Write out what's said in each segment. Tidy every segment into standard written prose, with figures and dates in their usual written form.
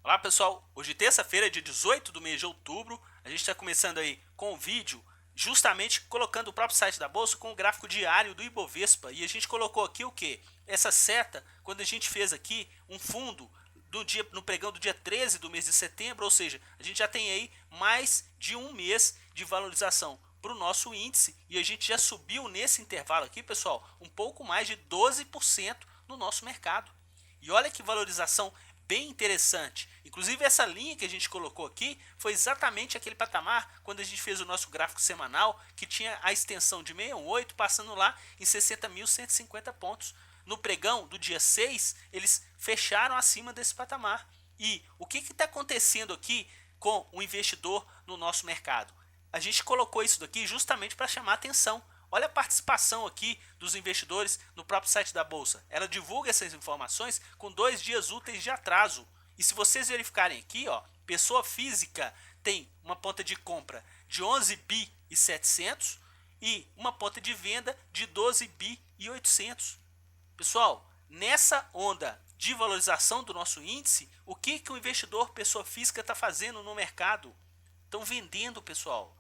Olá pessoal, hoje terça-feira, dia 18 do mês de outubro, a gente está começando aí com o vídeo justamente colocando o próprio site da Bolsa com o gráfico diário do Ibovespa. E a gente colocou aqui o que? Essa seta, quando a gente fez aqui um fundo no pregão do dia 13 do mês de setembro, ou seja, a gente já tem aí mais de um mês de valorização para o nosso índice e a gente já subiu nesse intervalo aqui, pessoal, um pouco mais de 12% no nosso mercado. E olha que valorização bem interessante. Inclusive essa linha que a gente colocou aqui foi exatamente aquele patamar quando a gente fez o nosso gráfico semanal que tinha a extensão de 618 passando lá em 60.150 pontos. No pregão do dia 6 eles fecharam acima desse patamar. E o que está acontecendo aqui com o investidor no nosso mercado? A gente colocou isso daqui justamente para chamar atenção. Olha a participação aqui dos investidores no próprio site da Bolsa. Ela divulga essas informações com 2 dias úteis de atraso. E se vocês verificarem aqui, ó, pessoa física tem uma ponta de compra de 11 bi e 700 e uma ponta de venda de 12 bi e 800. Pessoal, nessa onda de valorização do nosso índice, o que o investidor pessoa física está fazendo no mercado? Estão vendendo, pessoal.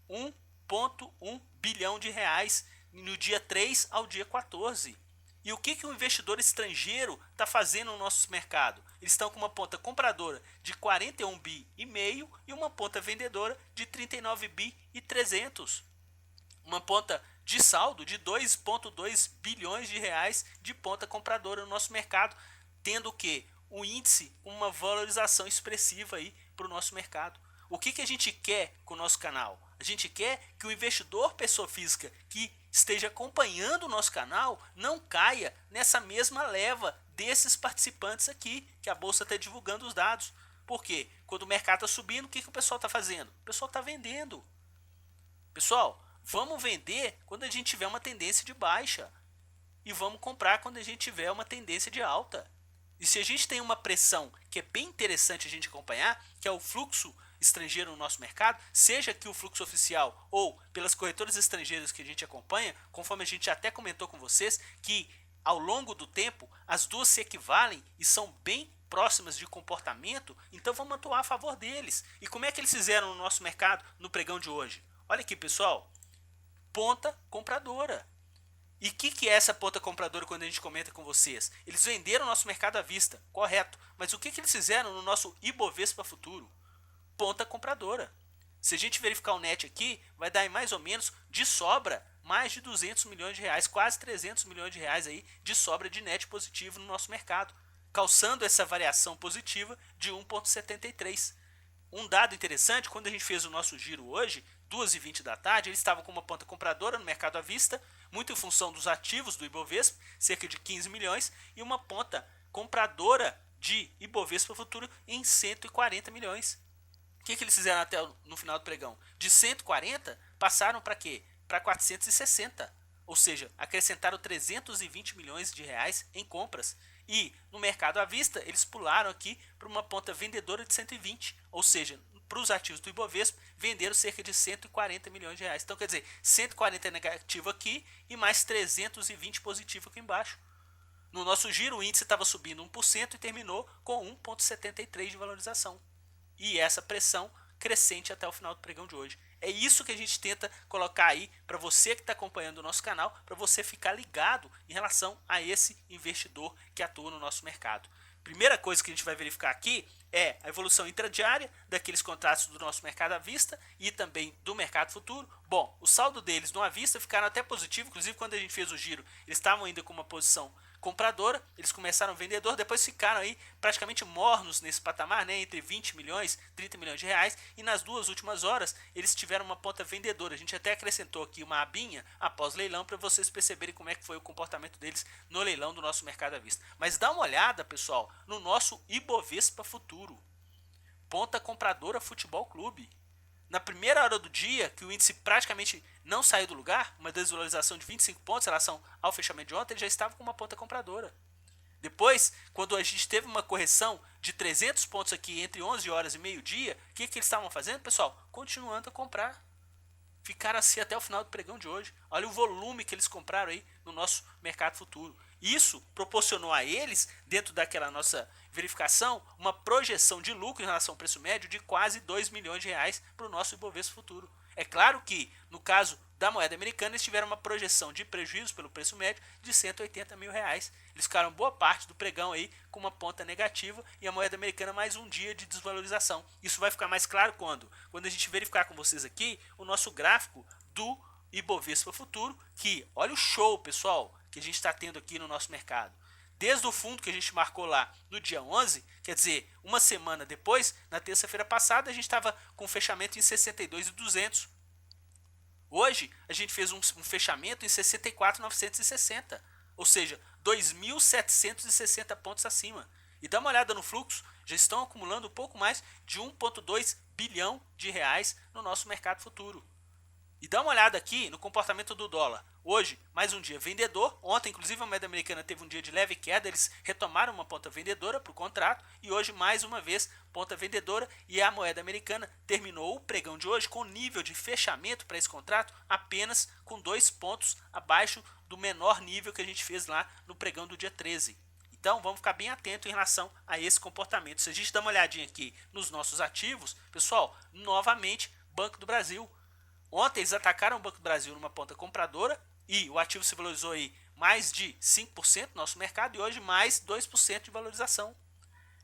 1,1 bilhão de reais no dia 3 ao dia 14. E o que o investidor estrangeiro está fazendo no nosso mercado? Eles estão com uma ponta compradora de 41 bi e meio e uma ponta vendedora de 39 bi e 300. Uma ponta de saldo de 2,2 bilhões de reais de ponta compradora no nosso mercado, tendo que o índice uma valorização expressiva aí para o nosso mercado. O que a gente quer com o nosso canal? A gente quer que o investidor pessoa física que esteja acompanhando o nosso canal não caia nessa mesma leva desses participantes aqui, que a Bolsa está divulgando os dados. Por quê? Quando o mercado está subindo, o que o pessoal está fazendo? O pessoal está vendendo. Pessoal, vamos vender quando a gente tiver uma tendência de baixa. E vamos comprar quando a gente tiver uma tendência de alta. E se a gente tem uma pressão que é bem interessante a gente acompanhar, que é o fluxo estrangeiro no nosso mercado, seja aqui o fluxo oficial ou pelas corretoras estrangeiras que a gente acompanha, conforme a gente até comentou com vocês, que ao longo do tempo as duas se equivalem e são bem próximas de comportamento, então vamos atuar a favor deles. E como é que eles fizeram no nosso mercado no pregão de hoje? Olha aqui, pessoal, ponta compradora. E o que é essa ponta compradora quando a gente comenta com vocês? Eles venderam o nosso mercado à vista, correto. Mas o que eles fizeram no nosso Ibovespa Futuro? Ponta compradora. Se a gente verificar o net aqui, vai dar mais ou menos de sobra mais de 200 milhões de reais, quase 300 milhões de reais aí de sobra de net positivo no nosso mercado, calçando essa variação positiva de 1,73. Um dado interessante, quando a gente fez o nosso giro hoje, 2h20 da tarde, eles estavam com uma ponta compradora no mercado à vista, muito em função dos ativos do Ibovespa, cerca de 15 milhões, e uma ponta compradora de Ibovespa Futuro em 140 milhões. O que eles fizeram até no final do pregão? De 140 passaram para quê? Para 460. Ou seja, acrescentaram 320 milhões de reais em compras. E no mercado à vista, eles pularam aqui para uma ponta vendedora de 120. Ou seja, para os ativos do Ibovespa, venderam cerca de 140 milhões de reais. Então, quer dizer, 140 negativo aqui e mais 320 positivo aqui embaixo. No nosso giro, o índice estava subindo 1% e terminou com 1,73 de valorização. E essa pressão crescente até o final do pregão de hoje. É isso que a gente tenta colocar aí para você que está acompanhando o nosso canal, para você ficar ligado em relação a esse investidor que atua no nosso mercado. Primeira coisa que a gente vai verificar aqui é a evolução intradiária daqueles contratos do nosso mercado à vista e também do mercado futuro. Bom, o saldo deles no à vista ficaram até positivo, inclusive quando a gente fez o giro, eles estavam ainda com uma posição compradora, eles começaram vendedor, depois ficaram aí praticamente mornos nesse patamar, né, entre 20 milhões, 30 milhões de reais, e nas duas últimas horas eles tiveram uma ponta vendedora. A gente até acrescentou aqui uma abinha após leilão para vocês perceberem como é que foi o comportamento deles no leilão do nosso mercado à vista. Mas dá uma olhada, pessoal, no nosso Ibovespa Futuro, ponta compradora Futebol Clube. Na primeira hora do dia, que o índice praticamente não saiu do lugar, uma desvalorização de 25 pontos em relação ao fechamento de ontem, ele já estava com uma ponta compradora. Depois, quando a gente teve uma correção de 300 pontos aqui entre 11 horas e meio-dia, o que eles estavam fazendo, pessoal? Continuando a comprar. Ficaram assim até o final do pregão de hoje. Olha o volume que eles compraram aí no nosso mercado futuro. Isso proporcionou a eles, dentro daquela nossa verificação, uma projeção de lucro em relação ao preço médio de quase 2 milhões de reais para o nosso Ibovespa futuro. É claro que, no caso da moeda americana, eles tiveram uma projeção de prejuízo pelo preço médio de 180 mil reais. Eles ficaram boa parte do pregão aí com uma ponta negativa e a moeda americana mais um dia de desvalorização. Isso vai ficar mais claro quando a gente verificar com vocês aqui o nosso gráfico do Ibovespa futuro, que olha o show, pessoal, que a gente está tendo aqui no nosso mercado. Desde o fundo que a gente marcou lá no dia 11, quer dizer, uma semana depois, na terça-feira passada, a gente estava com fechamento em 62.200. Hoje, a gente fez um fechamento em 64.960, ou seja, 2.760 pontos acima. E dá uma olhada no fluxo, já estão acumulando um pouco mais de 1,2 bilhão de reais no nosso mercado futuro. E dá uma olhada aqui no comportamento do dólar. Hoje, mais um dia vendedor. Ontem, inclusive, a moeda americana teve um dia de leve queda. Eles retomaram uma ponta vendedora para o contrato. E hoje, mais uma vez, ponta vendedora. E a moeda americana terminou o pregão de hoje com nível de fechamento para esse contrato apenas com 2 pontos abaixo do menor nível que a gente fez lá no pregão do dia 13. Então, vamos ficar bem atento em relação a esse comportamento. Se a gente dá uma olhadinha aqui nos nossos ativos, pessoal, novamente, Banco do Brasil. Ontem eles atacaram o Banco do Brasil numa ponta compradora e o ativo se valorizou aí mais de 5% no nosso mercado e hoje mais 2% de valorização.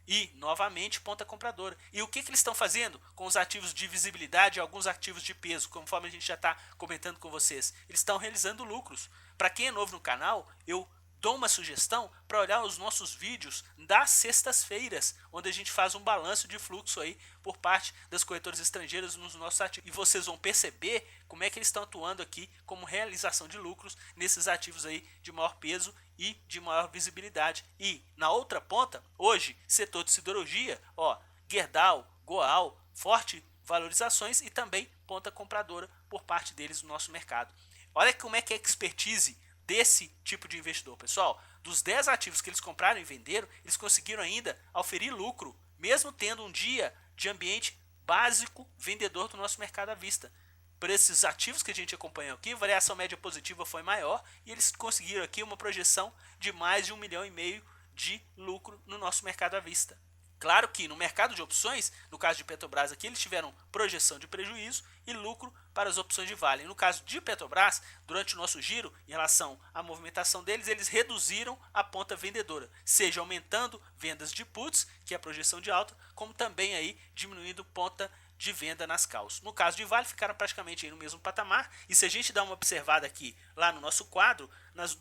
E, novamente, ponta compradora. E o que eles estão fazendo com os ativos de visibilidade e alguns ativos de peso, conforme a gente já está comentando com vocês? Eles estão realizando lucros. Para quem é novo no canal, eu dou uma sugestão para olhar os nossos vídeos das sextas-feiras, onde a gente faz um balanço de fluxo aí por parte das corretoras estrangeiras nos nossos ativos. E vocês vão perceber como é que eles estão atuando aqui como realização de lucros nesses ativos aí de maior peso e de maior visibilidade. E na outra ponta, hoje, setor de siderurgia, Gerdau, Goal, forte valorizações e também ponta compradora por parte deles no nosso mercado. Olha como é que é a expertise desse tipo de investidor, pessoal. Dos 10 ativos que eles compraram e venderam, eles conseguiram ainda auferir lucro, mesmo tendo um dia de ambiente básico vendedor do nosso mercado à vista. Por esses ativos que a gente acompanhou aqui, a variação média positiva foi maior e eles conseguiram aqui uma projeção de mais de 1,5 milhão de lucro no nosso mercado à vista. Claro que no mercado de opções, no caso de Petrobras aqui, eles tiveram projeção de prejuízo e lucro para as opções de Vale. No caso de Petrobras, durante o nosso giro, em relação à movimentação deles, eles reduziram a ponta vendedora, seja aumentando vendas de puts, que é a projeção de alta, como também aí diminuindo ponta de venda nas calls. No caso de Vale, ficaram praticamente aí no mesmo patamar. E se a gente dá uma observada aqui, lá no nosso quadro, nas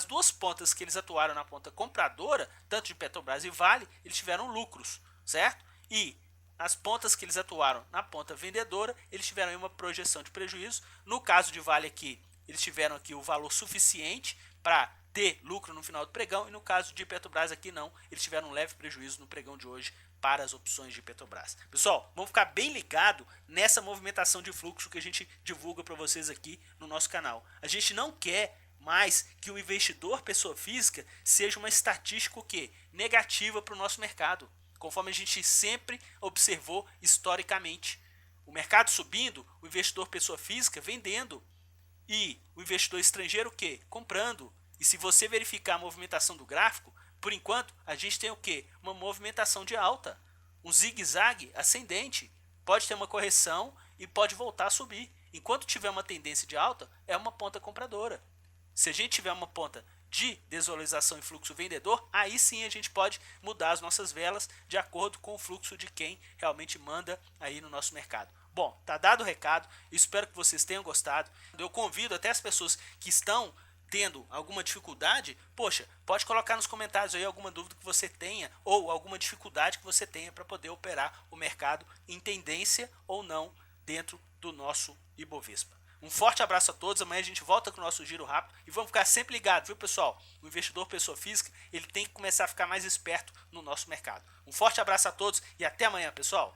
duas pontas que eles atuaram na ponta compradora, tanto de Petrobras e Vale, eles tiveram lucros, certo? E as pontas que eles atuaram na ponta vendedora, eles tiveram aí uma projeção de prejuízo. No caso de Vale aqui, eles tiveram aqui o valor suficiente para ter lucro no final do pregão. E no caso de Petrobras aqui não, eles tiveram um leve prejuízo no pregão de hoje para as opções de Petrobras. Pessoal, vamos ficar bem ligado nessa movimentação de fluxo que a gente divulga para vocês aqui no nosso canal. A gente não quer mais que o investidor pessoa física seja uma estatística o quê? Negativa para o nosso mercado, conforme a gente sempre observou historicamente. O mercado subindo, o investidor pessoa física vendendo e o investidor estrangeiro o quê? Comprando. E se você verificar a movimentação do gráfico, por enquanto, a gente tem o quê? Uma movimentação de alta, um zigue-zague ascendente. Pode ter uma correção e pode voltar a subir. Enquanto tiver uma tendência de alta, é uma ponta compradora. Se a gente tiver uma ponta de desvalorização e fluxo vendedor, aí sim a gente pode mudar as nossas velas de acordo com o fluxo de quem realmente manda aí no nosso mercado. Bom, tá dado o recado, espero que vocês tenham gostado. Eu convido até as pessoas que estão tendo alguma dificuldade, poxa, pode colocar nos comentários aí alguma dúvida que você tenha ou alguma dificuldade que você tenha para poder operar o mercado em tendência ou não dentro do nosso Ibovespa. Um forte abraço a todos, amanhã a gente volta com o nosso giro rápido e vamos ficar sempre ligados, viu pessoal? O investidor pessoa física, ele tem que começar a ficar mais esperto no nosso mercado. Um forte abraço a todos e até amanhã, pessoal!